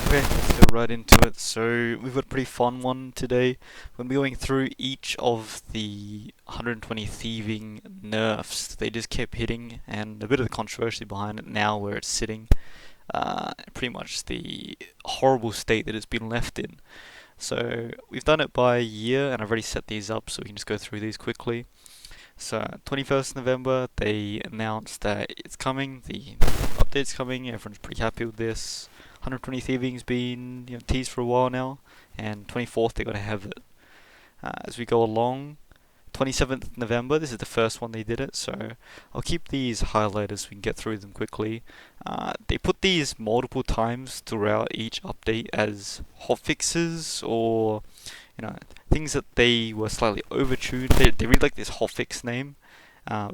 Okay, let's go right into it. So we've got a pretty fun one today. We're going to be going through each of the 120 thieving nerfs. They just kept hitting, and a bit of the controversy behind it now where it's sitting. Pretty much the horrible state that it's been left in. So we've done it by year, and I've already set these up so we can just go through these quickly. So 21st November, they announced that it's coming, the update's coming, everyone's pretty happy with this. 120 Thieving's been teased for a while now, and 24th they're going to have it. As we go along, 27th November, this is the first one they did it, so I'll keep these highlighted so we can get through them quickly. They put these multiple times throughout each update as hotfixes or things that they were slightly overtuned. They really like this hotfix name.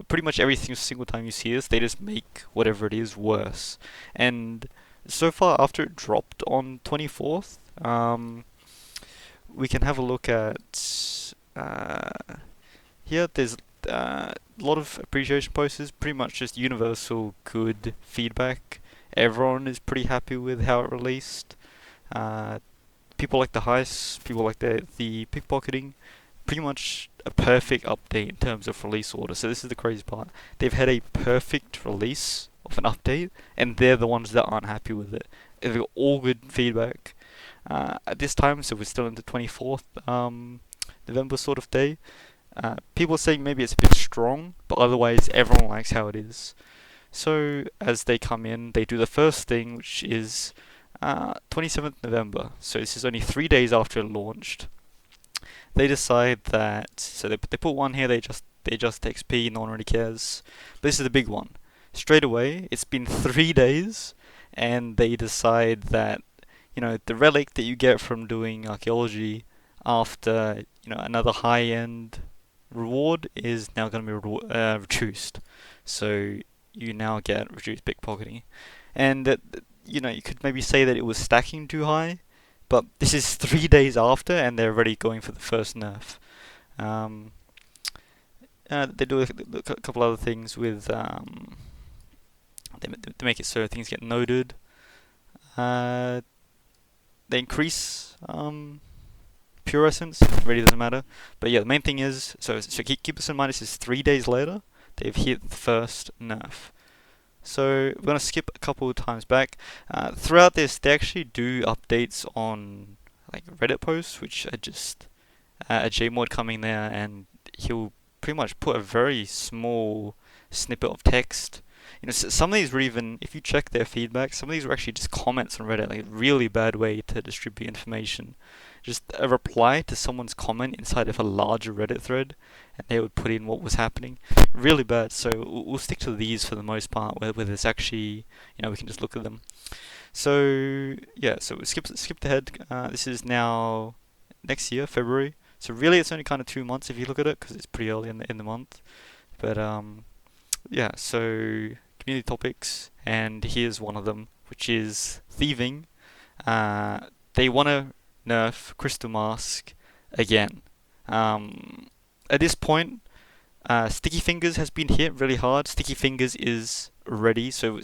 Pretty much every single time you see this, they just make whatever it is worse. And so far, after it dropped on 24th, we can have a look at here. There's a lot of appreciation posters, pretty much just universal good feedback. Everyone is pretty happy with how it released. People like the heists, people like the pickpocketing. Pretty much a perfect update in terms of release order. So this is the crazy part. They've had a perfect release of an update, and they're the ones that aren't happy with it. They've got all good feedback. At this time, so we're still in the 24th November sort of day. People are saying maybe it's a bit strong, but otherwise everyone likes how it is. So as they come in, they do the first thing, which is 27th November. So this is only 3 days after it launched. They decide that, so they put one here, they just XP, no one really cares. But this is the big one. Straight away, it's been 3 days, and they decide that, the relic that you get from doing archaeology after, another high-end reward is now going to be reduced. So you now get reduced pickpocketing. And you could maybe say that it was stacking too high, but this is 3 days after, and they're already going for the first nerf. They do a couple other things with they make it so things get noted. They increase pure essence. It really doesn't matter. But yeah, the main thing is so keep this in mind. This is 3 days later. They've hit the first nerf. So we're gonna skip a couple of times back. Throughout this, they actually do updates on like Reddit posts, which are just a Jmod coming there, and he'll pretty much put a very small snippet of text. Some of these were even, if you check their feedback, some of these were actually just comments on Reddit, like a really bad way to distribute information. Just a reply to someone's comment inside of a larger Reddit thread, and they would put in what was happening. Really bad. So we'll stick to these for the most part, where there's actually, we can just look at them. So yeah, so we skipped ahead. This is now next year, February. So really, it's only kind of 2 months if you look at it, because it's pretty early in the month. But yeah. So community topics, and here's one of them, which is thieving. They want to nerf Crystal Mask again. At this point, Sticky Fingers has been hit really hard. Sticky Fingers is ready, so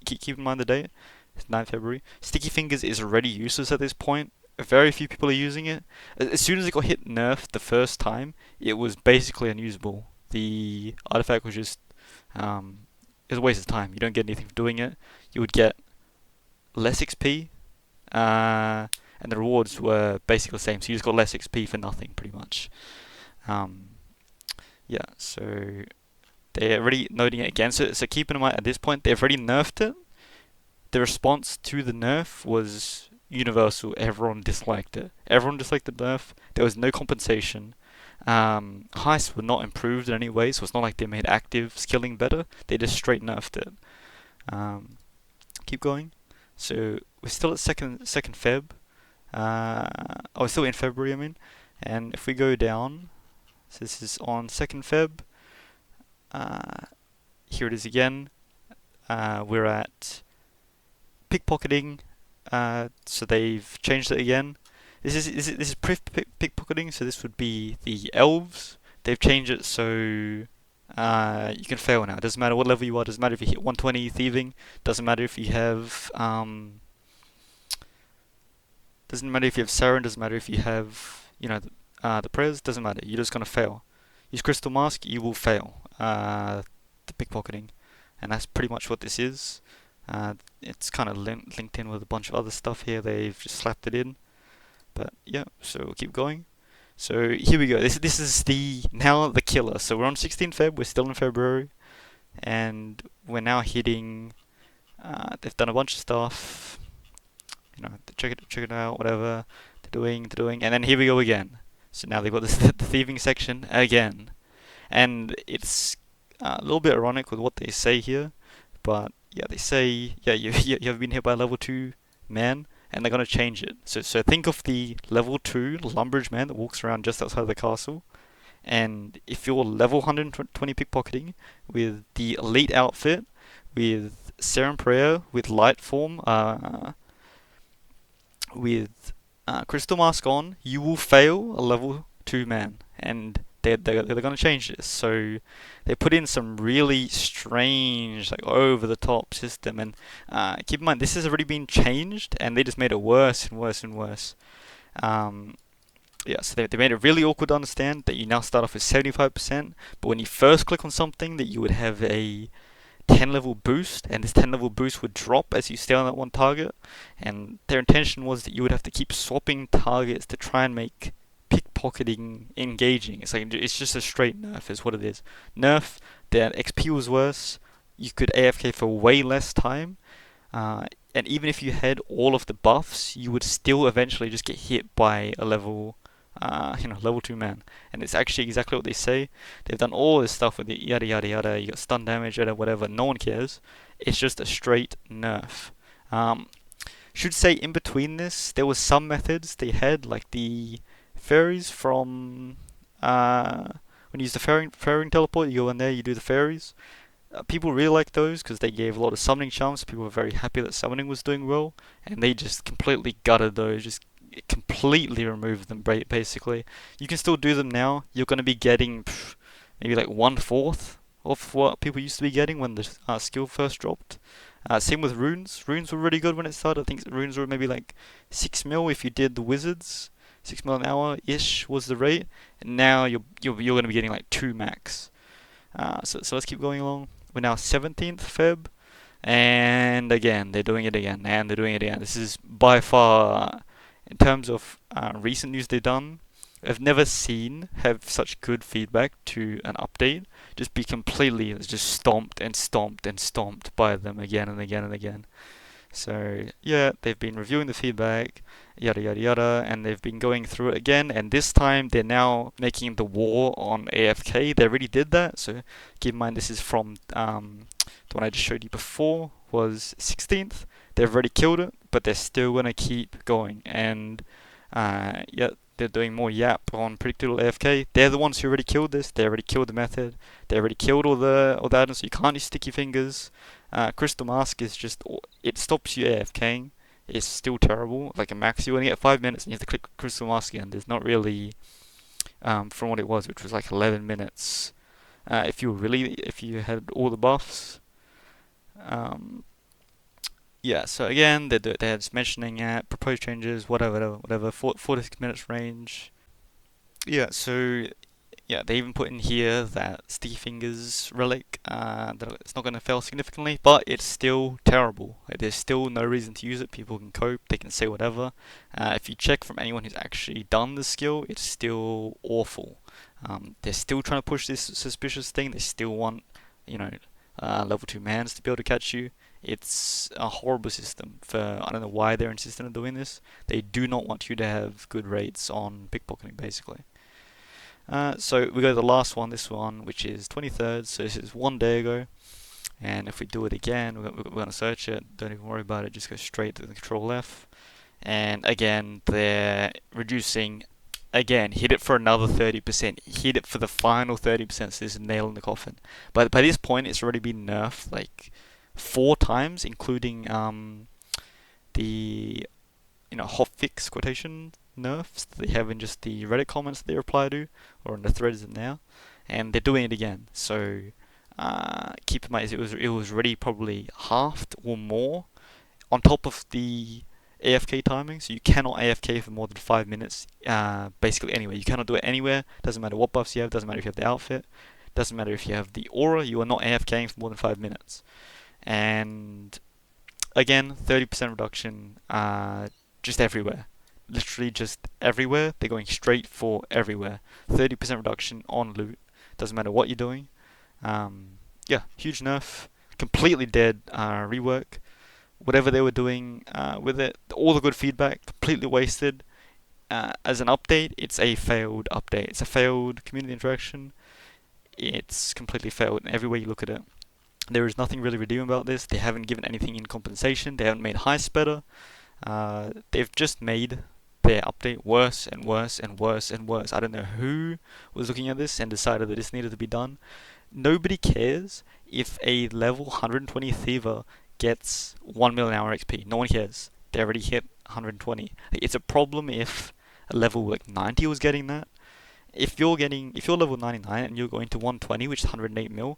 keep in mind the date. It's 9th February. Sticky Fingers is already useless at this point. Very few people are using it. As soon as it got hit nerf the first time, it was basically unusable. The artifact was just it was a waste of time. You don't get anything for doing it. You would get less XP, and the rewards were basically the same. So you just got less XP for nothing, pretty much. Yeah, so they're already noting it again. So keep in mind, at this point, they've already nerfed it. The response to the nerf was universal. Everyone disliked it. Everyone disliked the nerf. There was no compensation. Heists were not improved in any way, so it's not like they made active skilling better. They just straight nerfed it. Keep going. So we're still at second Feb. We're still in February, I mean. And if we go down, so this is on 2nd Feb. Here it is again. We're at pickpocketing. So they've changed it again. This is pickpocketing. So this would be the elves. They've changed it so you can fail now. It doesn't matter what level you are. Doesn't matter if you hit 120 thieving. Doesn't matter if you have Doesn't matter if you have Siren, doesn't matter if you have, the prayers, doesn't matter. You're just gonna fail. Use Crystal Mask, you will fail the pickpocketing, and that's pretty much what this is. It's kind of linked in with a bunch of other stuff here. They've just slapped it in, but yeah. So we'll keep going. So here we go. This is now the killer. So we're on 16th Feb. We're still in February, and we're now hitting. They've done a bunch of stuff. Check it out. Whatever they're doing, and then here we go again. So now they've got the thieving section again, and it's a little bit ironic with what they say here, but yeah, they say you have been hit by a level 2 man, and they're gonna change it. So think of the level 2 Lumbridge man that walks around just outside the castle, and if you're level 120 pickpocketing with the elite outfit, with Serum Prayer, with Light Form, with Crystal Mask on, you will fail a level 2 man, and they're going to change this. So they put in some really strange, like over the top system, and keep in mind this has already been changed, and they just made it worse and worse and worse. So they made it really awkward to understand that you now start off with 75%, but when you first click on something, that you would have a 10 level boost, and this 10 level boost would drop as you stay on that one target, and their intention was that you would have to keep swapping targets to try and make pickpocketing engaging. It's just a straight nerf is what it is. Nerf, their XP was worse, you could AFK for way less time, and even if you had all of the buffs, you would still eventually just get hit by a level 2 man. And it's actually exactly what they say. They've done all this stuff with it, yada yada yada, you got stun damage, yada whatever, no one cares. It's just a straight nerf. Should say in between this, there was some methods they had, like the fairies from, when you use the fairing teleport, you go in there, you do the fairies. People really like those because they gave a lot of summoning charms. People were very happy that summoning was doing well, and they just completely gutted those, just completely removed them basically. You can still do them now. You're going to be getting maybe like 1/4 of what people used to be getting when the skill first dropped. Same with runes. Runes were really good when it started. I think runes were maybe like 6 mil if you did the wizards. 6 mil an hour ish was the rate, and now you're going to be getting like 2 max. So let's keep going along. We're now 17th Feb, and again they're doing it again, and they're doing it again. This is by far, in terms of recent news they've done, I've never seen have such good feedback to an update just be completely just stomped and stomped and stomped by them again and again and again. So yeah, they've been reviewing the feedback, yada yada yada, and they've been going through it again, and this time they're now making the war on AFK. They already did that, so keep in mind this is from the one I just showed you before was 16th. They've already killed it, but they're still gonna keep going, and they're doing more yap on predictable AFK. They're the ones who already killed this. They already killed the method. They already killed all the items, so you can't use sticky fingers. Crystal Mask is just, it stops you AFKing. It's still terrible. Like a max, you only get 5 minutes and you have to click Crystal Mask again. There's not really, from what it was, which was like 11 minutes. If you had all the buffs. So again, they're just mentioning proposed changes, whatever, 4 to 6 minutes range. They even put in here that Sticky Fingers relic, that it's not going to fail significantly, but it's still terrible. Like, there's still no reason to use it. People can cope, they can say whatever. If you check from anyone who's actually done the skill, it's still awful. They're still trying to push this suspicious thing. They still want, level 2 mans to be able to catch you. It's a horrible system. I don't know why they're insisting on doing this. They do not want you to have good rates on pickpocketing, basically. So we go to the last one, this one, which is 23rd, so this is 1 day ago, and if we do it again, we're going to search it, don't even worry about it, just go straight to the Control F, and again, they're reducing, again, hit it for another 30%, hit it for the final 30%, so this is a nail in the coffin. But by this point, it's already been nerfed, like, 4 times, including, the, hotfix quotation nerfs that they have in just the Reddit comments that they reply to, or in the threads now, and they're doing it again. So keep in mind, it was already probably halved or more, on top of the AFK timing, so you cannot AFK for more than 5 minutes, basically anywhere. You cannot do it anywhere, doesn't matter what buffs you have, doesn't matter if you have the outfit, doesn't matter if you have the aura, you are not AFKing for more than 5 minutes. And again, 30% reduction, just everywhere. Literally just everywhere, they're going straight for everywhere. 30% reduction on loot, doesn't matter what you're doing. Yeah, huge nerf, completely dead rework. Whatever they were doing with it, all the good feedback, completely wasted. As an update, it's a failed update. It's a failed community interaction. It's completely failed in every way you look at it. There is nothing really redeeming about this. They haven't given anything in compensation. They haven't made heists better. They've just made their update worse and worse and worse and worse. I don't know who was looking at this and decided that this needed to be done. Nobody cares if a level 120 Thiever gets 1 million hour XP. No one cares. They already hit 120. It's a problem if a level like 90 was getting that. If you're level 99 and you're going to 120, which is 108 mil,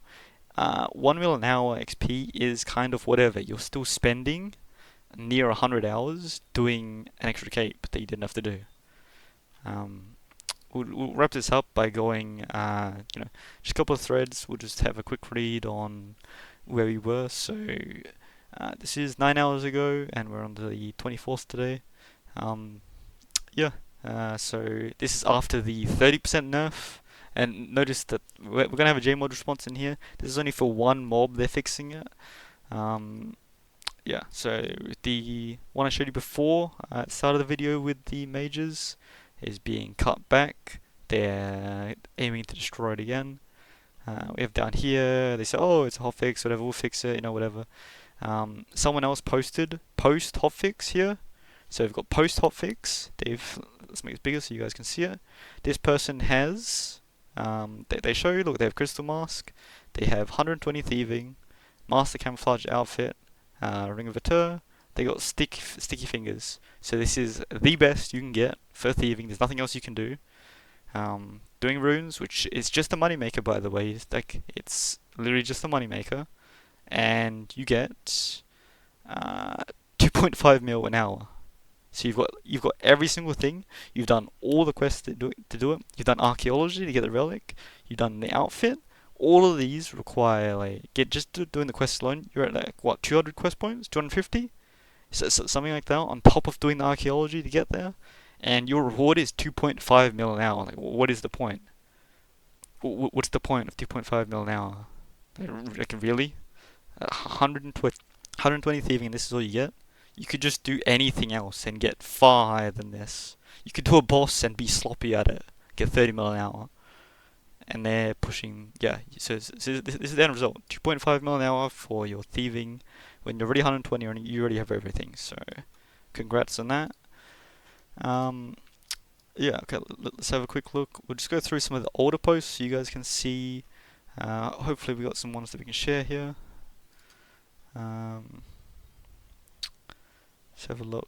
1 mil an hour XP is kind of whatever. You're still spending near 100 hours doing an extra cape that you didn't have to do. We'll wrap this up by going, just a couple of threads. We'll just have a quick read on where we were. So this is 9 hours ago, and we're on the 24th today. So this is after the 30% nerf. And notice that we're going to have a J-mod response in here. This is only for one mob, they're fixing it. So the one I showed you before at the start of the video with the mages is being cut back. They're aiming to destroy it again. We have down here, they say, oh, it's a hotfix, whatever, we'll fix it, whatever. Someone else posted post hotfix here. So we've got post hotfix. Let's make it bigger so you guys can see it. This person has, they show you, look, they have crystal mask, they have 120 thieving, master camouflage outfit, ring of Atur, they got sticky fingers. So this is the best you can get for thieving. There's nothing else you can do. Doing runes, which is just a moneymaker, by the way. It's literally just a moneymaker, and you get 2.5 mil an hour. So you've got every single thing. You've done all the quests to do it. You've done archaeology to get the relic. You've done the outfit. All of these require doing the quest alone. You're at 200 quest points, 250, so something like that. On top of doing the archaeology to get there, and your reward is 2.5 mil an hour. What is the point? What's the point of 2.5 mil an hour? Really? 120 thieving, and this is all you get? You could just do anything else and get far higher than this. You could do a boss and be sloppy at it, get 30 mil an hour. And they're pushing, so this is the end result. 2.5 mil an hour for your thieving when you're already 120 and you already have everything. So, congrats on that. Okay, let's have a quick look. We'll just go through some of the older posts so you guys can see. Hopefully we got some ones that we can share here. Let's have a look.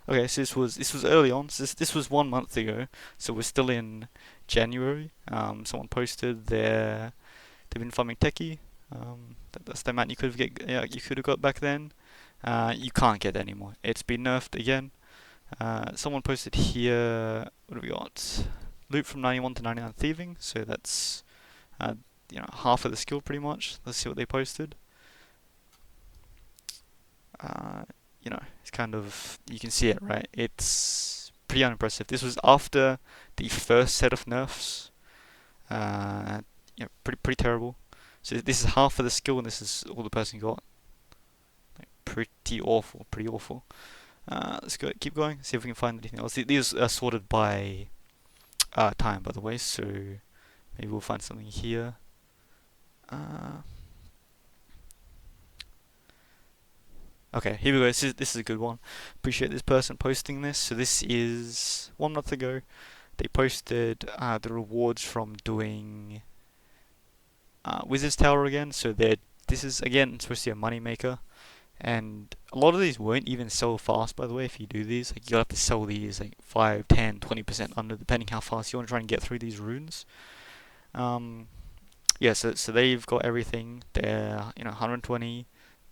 Okay, so this was early on. So this was 1 month ago. So we're still in January. Someone posted they've been farming techie. That's the amount you could have got back then. You can't get anymore. It's been nerfed again. Someone posted here. What have we got? Loot from 91 to 99 thieving. So that's half of the skill pretty much. Let's see what they posted. It's kind of, you can see it, right? It's pretty unimpressive. This was after the first set of nerfs. Pretty terrible. So this is half of the skill, and this is all the person got. Pretty awful. Let's keep going. See if we can find anything else. These are sorted by time, by the way. So maybe we'll find something here. Okay, here we go. This is a good one. Appreciate this person posting this. So this is 1 month ago. They posted the rewards from doing Wizard's Tower again. So this is again supposed to be a money maker, and a lot of these won't even sell fast. By the way, if you do these, you'll have to sell these 5, 10, 20% under, depending how fast you want to try and get through these runes. So they've got everything. They're 120.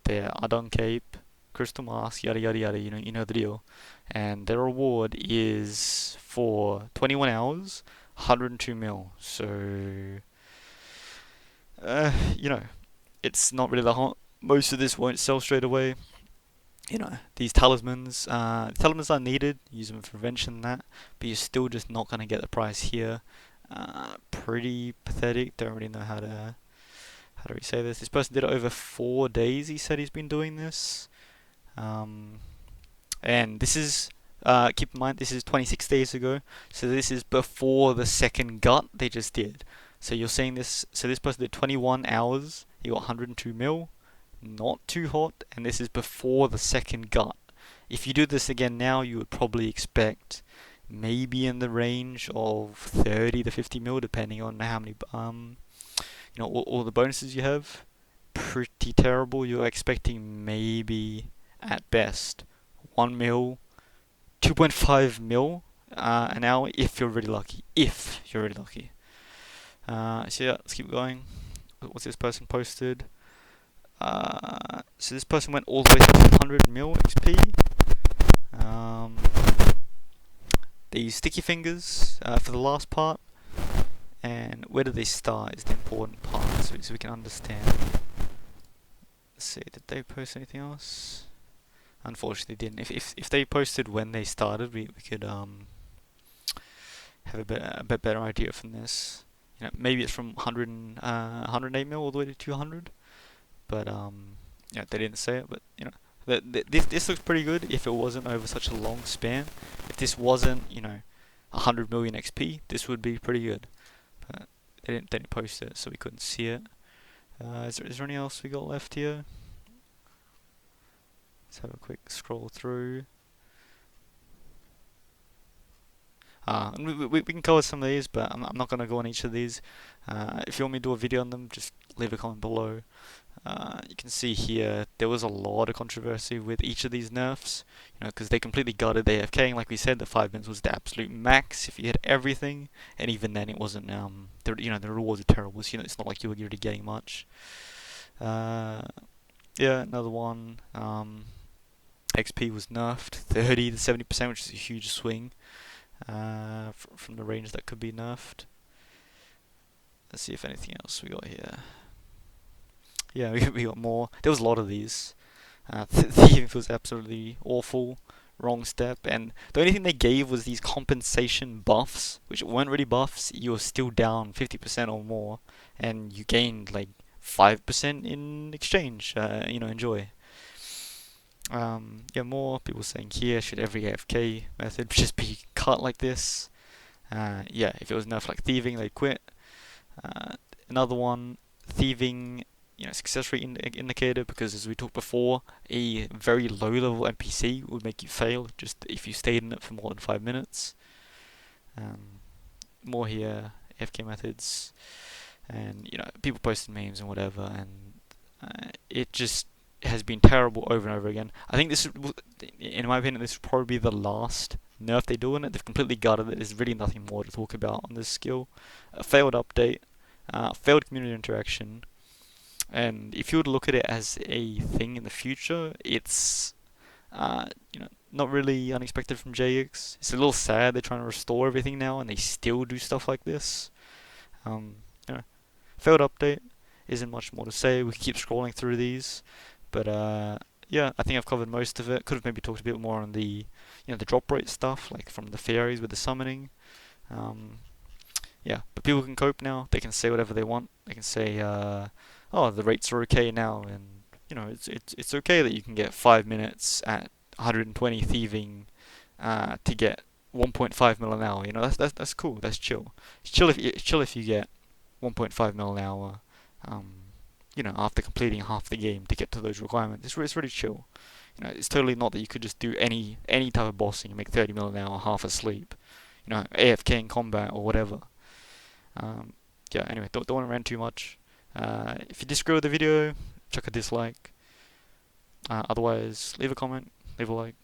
their Adon Cape, Crystal Mask, yada yada yada. You know the deal. And their reward is for 21 hours, 102 mil. So, you know, it's not really that hot. Most of this won't sell straight away. You know, these talismans are needed, use them for prevention and that, but you're still just not going to get the price here. Pretty pathetic, don't really know how do we say this. This person did it over 4 days, he said he's been doing this. And this is, keep in mind, this is 26 days ago, so this is before the second gut they just did. So you're saying this, so this person did 21 hours, he got 102 mil, not too hot, and this is before the second gut. If you do this again now, you would probably expect maybe in the range of 30 to 50 mil, depending on how many, all the bonuses you have. Pretty terrible. You're expecting maybe at best 1 mil, 2.5 mil an hour if you're really lucky. If you're really lucky. So yeah, let's keep going. What's this person posted? So this person went all the way to 200 mil XP. They use sticky fingers for the last part. And where do they start is the important part, so we can understand. Let's see, did they post anything else? Unfortunately, they didn't. If they posted when they started, we could have a bit better idea from this. You know, maybe it's from 108 mil all the way to 200. But yeah, they didn't say it. But you know, this looks pretty good if it wasn't over such a long span. If this wasn't, 100 million XP, this would be pretty good. But they didn't post it, so we couldn't see it. Is there anything else we got left here? Let's have a quick scroll through. And we can cover some of these, but I'm not going to go on each of these. If you want me to do a video on them, just leave a comment below. You can see here there was a lot of controversy with each of these nerfs, because they completely gutted the AFK. And like we said, the 5 minutes was the absolute max if you hit everything, and even then it wasn't. The rewards are terrible. So, it's not like you were really getting much. Yeah, another one. XP was nerfed 30 to 70%, which is a huge swing from the range that could be nerfed. Let's see if anything else we got here. Yeah, we got more. There was a lot of these. Thieving was absolutely awful. Wrong step. And the only thing they gave was these compensation buffs, which weren't really buffs. You were still down 50% or more, and you gained like 5% in exchange. Enjoy. Yeah, more people saying here, should every AFK method just be cut like this? Yeah, if it was nerfed like thieving, they'd quit. Another one, thieving, success rate indicator, because as we talked before, a very low level NPC would make you fail just if you stayed in it for more than 5 minutes. More here, AFK methods, and people posting memes and whatever, and it just has been terrible over and over again. I think this, in my opinion, this will probably be the last nerf they do in it. They've completely gutted it. There's really nothing more to talk about on this skill. A failed update, failed community interaction, and if you were to look at it as a thing in the future, it's not really unexpected from Jagex. It's a little sad they're trying to restore everything now, and they still do stuff like this. Failed update, isn't much more to say. We can keep scrolling through these. But yeah, I think I've covered most of it. Could have maybe talked a bit more on the the drop rate stuff, like from the fairies with the summoning. Yeah, but people can cope now. They can say whatever they want. They can say, oh, the rates are okay now, and it's okay that you can get 5 minutes at 120 thieving to get 1.5 mil an hour. That's cool. That's chill. It's chill if you get 1.5 mil an hour. After completing half the game to get to those requirements. It's really chill. It's totally not that you could just do any type of bossing and make 30 mil an hour half asleep. AFK in combat or whatever. Yeah, anyway, don't want to rant too much. If you disagree with the video, chuck a dislike. Otherwise, leave a comment, leave a like,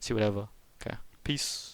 see whatever. Okay, peace.